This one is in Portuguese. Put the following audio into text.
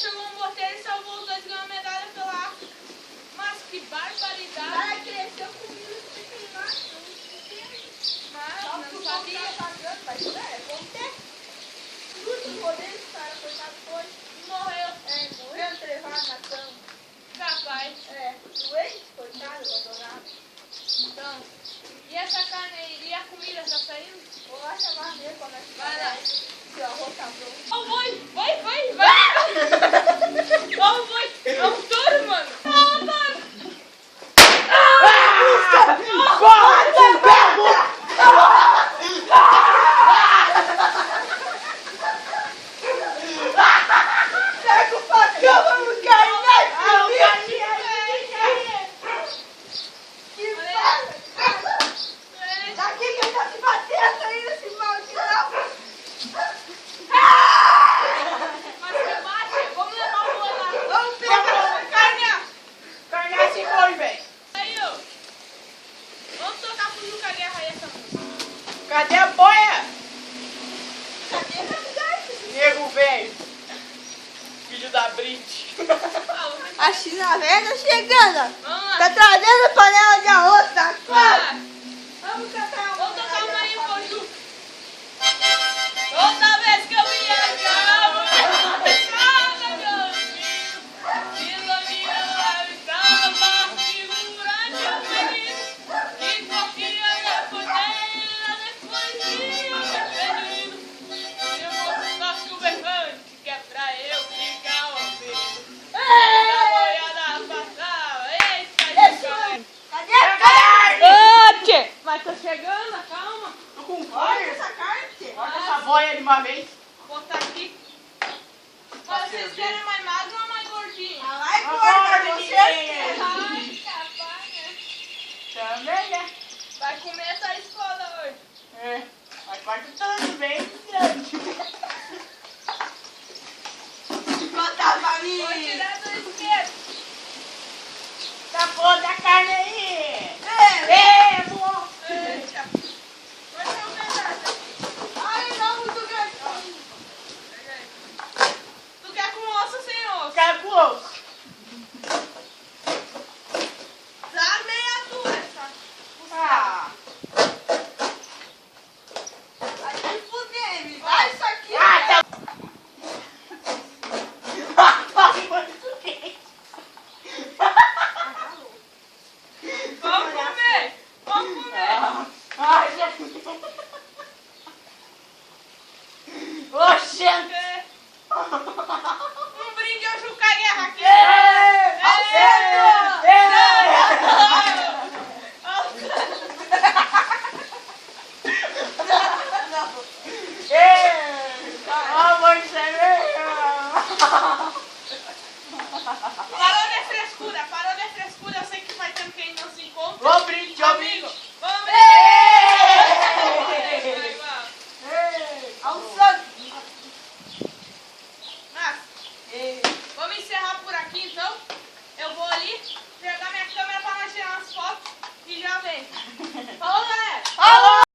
chamou um morteiro e salvou os dois e ganhou uma medalha pela arte. Mas que barbaridade. Ela cresceu comigo sem queimar. Mas Só não que o sabia. povo tá pagando, mas vamos ter. Tudo rodei esse cara, coitado, foi. Morreu. Morreu entrevado na cama. Capaz. Doente, coitado, abandonado. Então, e essa carne aí? E a comida tá saindo? Vou lá chamar mesmo quando nós Vai lá. Se o arroz tá pronto. Ó o boi! Vai! Ó o boi! É um touro, mano! Ó o touro! Pega o facão, vamos cair que fala! Daqui que eu já te batendo aí nesse maldito! Mas você bate? Vamos levar o boi lá! Vamos pegar! Carne se foi, velho. Aí, ó! Vamos tocar pro Juca Guerra aí essa música! Cadê a boia? Cadê meu lugar? Nego, velho. Filho da Brit. A China velha tá chegando! Vamos lá! Tá trazendo panela de arroz, tá Vai. claro? Vamos cantar uma Vamos tocar uma aí pro Juca! Toda vez que eu viajar, eu vou escada, meu filho! Ilumina a estava figurante o menino que confia na podeira depois de eu ter perdido. Eu vou tocar o berrante que é pra eu ficar ouvindo. A boiada passava, eita, Juca! Cadê a carne? Tchê! Mas tô chegando, calma. Tô com Olha fome. essa carne! Corta essa boia de uma vez. Vou botar aqui. Mas vocês querem mais magro ou mais gordinho? A lá é Não gorda, pode você ninguém. quer? Ai, capaz, né? Também, né? Vai comer essa escola hoje. É. Mas corta tudo bem grande. Conta pra Vou mim! tirar do esquerdo. Tá boa da carne aí. É. Boa. Eita. Vai ser um pedaço aqui. Ai, não, muito grande! Pega aí. Tu quer com osso ou sem osso? Quero pro osso. Dá meia dura essa. Ah. Vai se fuder, me dá isso aqui! Ah, tá. Muito quente. Vamos comer. Vamos comer. Ai, oxente. É. Um brinde ao Juca Guerra aqui. Parou de frescura, eu sei que faz tempo que a gente não se encontra. Ô, brinde, ô, Amigo, brinde. vamos ver. Mas, vamos encerrar por aqui então. Eu vou ali pegar minha câmera para nós tirar umas fotos e já vem. Falou, galera! Alô!